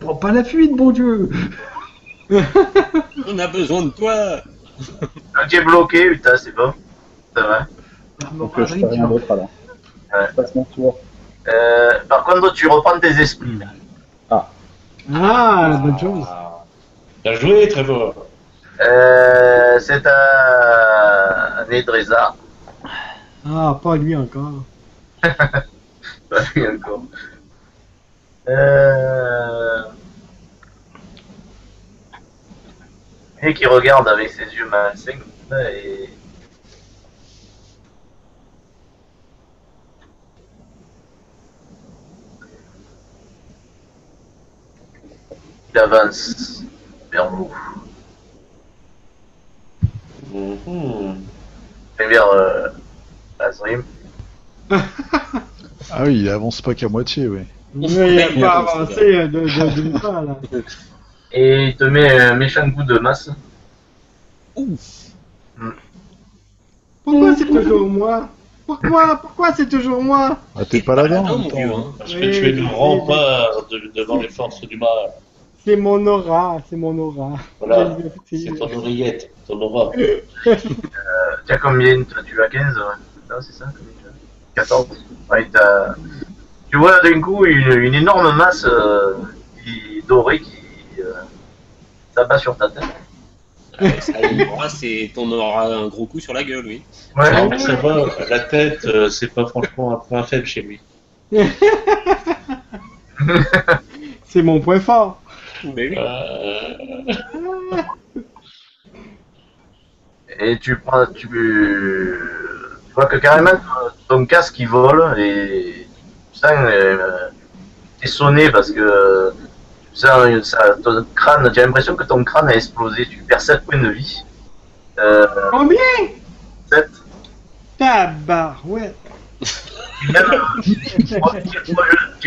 Prends pas la fuite, bon Dieu!
On a besoin de toi.
Donc, tu es bloqué, Utah, c'est bon. C'est vrai.
Donc je fais rien d'autre alors.
Ouais.
Je passe mon tour.
Par contre, tu reprends tes esprits.
Ah, bonne chose.
Bien joué, Trevor.
C'est à Nedrezar.
Ah, pas lui encore.
Pas lui encore. Et qui regarde avec ses yeux malsains et il avance vers vous. Et vers Azrim.
Ah oui, il avance pas qu'à moitié, oui.
Mais il n'a pas avancé de pas là.
Et il te met un méchant coup de masse.
Pourquoi c'est toujours moi? Pourquoi c'est toujours moi?
Ah, t'es pas là-dedans
Non,
en
mon
même
vieux,
temps.
hein.
Parce que tu es le rempart devant les forces du mal.
C'est mon aura, c'est mon aura.
Voilà,
Je
c'est
le
ton oreillette, ton aura.
Tu as combien? Tu as 15, ouais. Non, c'est ça? 14. Ouais, tu vois d'un coup une énorme masse dorée qui s'abat sur ta tête.
Ça, l'aura, c'est t'en auras un gros coup sur la gueule, oui.
Ouais.
Non, mais ça va, la tête, c'est pas franchement un point faible chez lui.
C'est mon point fort.
Mais oui.
Et tu vois que carrément ton casque il vole et tu sens t'es sonné parce que ton crâne, tu as l'impression que ton crâne a explosé, tu perds 7 points de vie.
Combien?
7.
Tabarouette.
Tu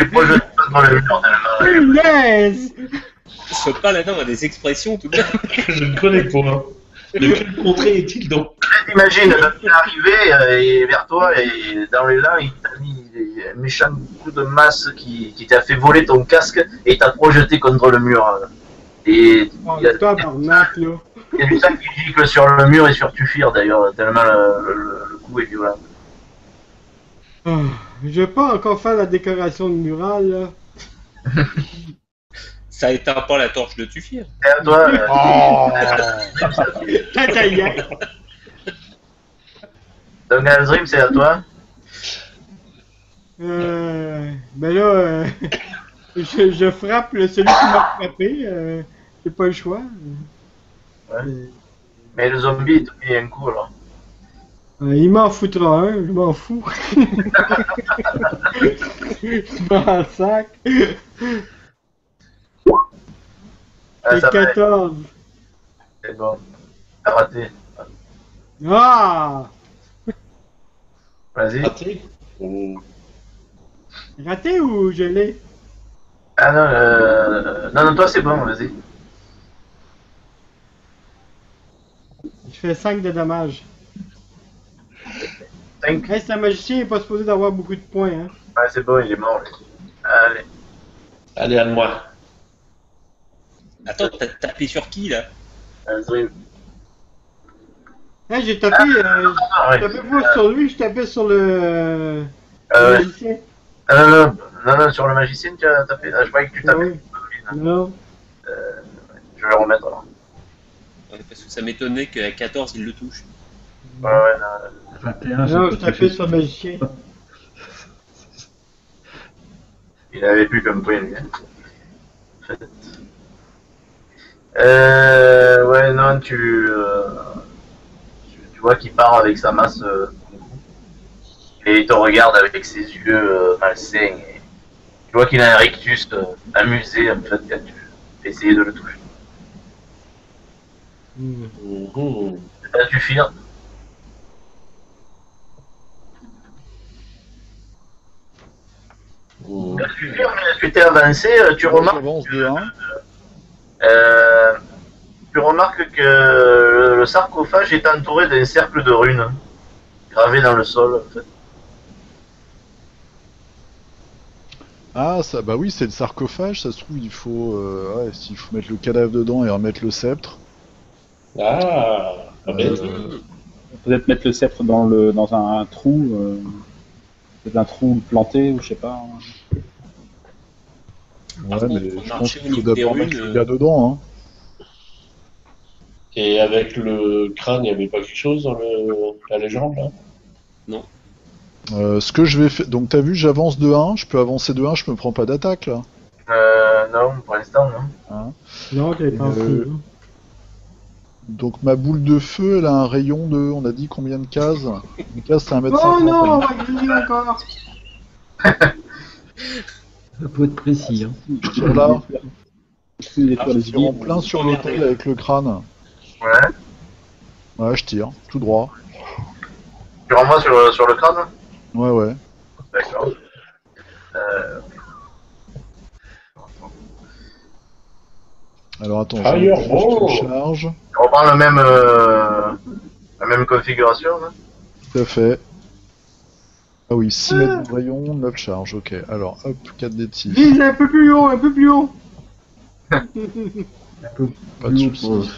es projeté dans le mur tellement.
Punaise!
Ce paladin a des expressions tout de même.
Je ne connais pas. De quelle contrée est-il donc?
Imagine, il est arrivé vers toi et dans les langues, il t'a mis un méchant coup de masse qui t'a fait voler ton casque et t'a projeté contre le mur. Et
Oh,
il y a
tabarnak, là.
du sang qui gicle sur le mur et sur Tufir d'ailleurs, tellement le coup est violent.
Oh, je vais pas encore faire la décoration de mural, là.
Ça éteint pas la torche de Tufir.
Et à toi,
Ta gueule.
donc Alzrim, c'est à toi.
Ben là, je frappe celui qui m'a frappé. J'ai pas le choix.
Ouais. Mais le zombie, il te met un coup alors.
Il m'en foutra un, je m'en fous. Je m'en sac.
Ah,
C'est
ça va,
14.
c'est bon. T'as raté.
Ah!
Vas-y.
Raté? Oh.
Raté ou je l'ai?
Ah non, non, toi c'est bon, vas-y.
Je fais 5 de dommages.
5.
Hey, c'est un magicien, il est pas supposé d'avoir beaucoup de points, hein.
Ouais, c'est bon, il est mort. Lui. Allez.
Allez, à moi.
Attends, t'as tapé sur qui là?
Alzrim.
Hey, j'ai tapé,
Ah, ouais.
je tapais pas sur lui, je tapais sur le
Ouais.
magicien.
Ah, non, sur le magicien, tu as tapé. Ah, je croyais que tu
Ah
tapais.
oui. Non.
Je vais le remettre alors.
Ouais, parce que ça m'étonnait qu'à 14 il le touche.
Ouais, non.
21,
Non, je
c'est pas
tapais sur le magicien.
Il avait plus comme point, lui. Hein. Ouais, non, tu vois qu'il part avec sa masse et il te regarde avec ses yeux malsains. Et tu vois qu'il a un rictus amusé en fait quand tu fais essayer de le toucher.
Mhm.
Là, tu files.
Mhm.
Tu files, mais tu t'es avancé, tu remarques.
J'avance de 1.
Tu remarques que le sarcophage est entouré d'un cercle de runes gravées dans le sol. En fait.
Ah, ça, bah oui, c'est le sarcophage, ça se trouve, il faut. Ouais, s'il faut mettre le cadavre dedans et remettre le sceptre.
Ah, pas bête.
Peut-être mettre le sceptre dans un trou, peut-être un trou planté ou je sais pas.
Ouais,
contre,
mais
faut
je pense
marcher
qu'il
au
faut
niveau des
d'abord
runes,
mettre le gars dedans, hein.
Et avec le crâne, il n'y avait pas quelque chose dans la légende là?
Ce que je vais faire. Donc, t'as vu, j'avance de 1, je peux avancer de 1, je me prends pas d'attaque là.
Non, pour l'instant, non.
Hein.
Non, t'avais pas pris.
Donc, ma boule de feu, elle a un rayon de. On a dit combien de cases? Une case, c'est 1m50.
Oh non, on va griller encore.
Ça peut être précis. Hein.
Je tire là,
Plus les toiles
je tire en plein sur l'autel avec le crâne.
Ouais.
Ouais, je tire, tout droit.
Tu renvoies sur le crâne.
Ouais, ouais.
D'accord.
Alors attends,
Fire
je
ball.
charge.
Tu reprends la même configuration. Là.
Tout à fait. Ah oui, 6 mètres de rayon, 9 charges, ok. Alors, hop, 4 d 6.
Vise un peu plus haut, un peu plus haut.
Pas de soucis.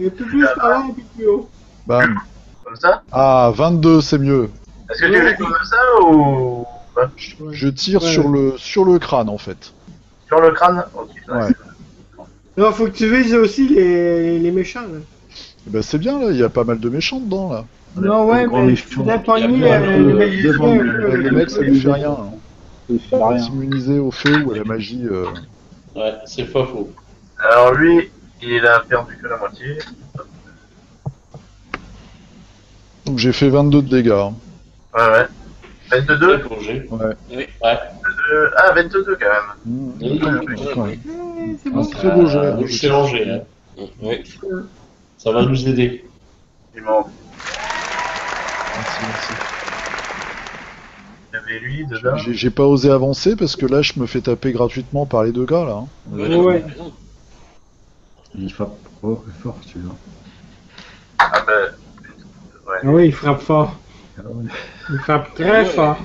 Un peu plus par là, un peu plus haut.
Bam.
Comme ça.
Ah, 22, c'est mieux.
Est-ce que tu fais comme ça ou pas?
Je tire
Ouais.
sur le crâne, en fait.
Sur le crâne? Ok.
Ouais.
Non, faut que tu vises aussi les méchants, là.
Eh ben, c'est bien, là, il y a pas mal de méchants dedans, là.
Non, ouais,
grand
mais
méchant.
tu dois pogner
Il y a
les
devant
magiciens.
Le mec, ça lui fait rien. Hein.
Ça fait
Il
rien.
est immunisé au feu ou à la magie.
Ouais, c'est pas faux.
Alors lui, il a perdu que la moitié.
Donc j'ai fait 22 de dégâts. Hein.
Ouais. 22.
Congé.
Ouais.
Ouais.
22, Ah, 22 quand même.
Oui,
Quand même.
C'est
Un
bon.
très beau jeu. hein,
excellent jeu, hein.
Ouais.
Ça va nous aider.
Effectivement.
Merci, merci.
Il y avait lui dedans.
J'ai pas osé avancer parce que là je me fais taper gratuitement par les deux gars là. hein.
Ouais.
Il frappe fort, fort celui-là.
Ah ben.
Ah oui, il frappe fort.
Ah ouais.
Il frappe très fort.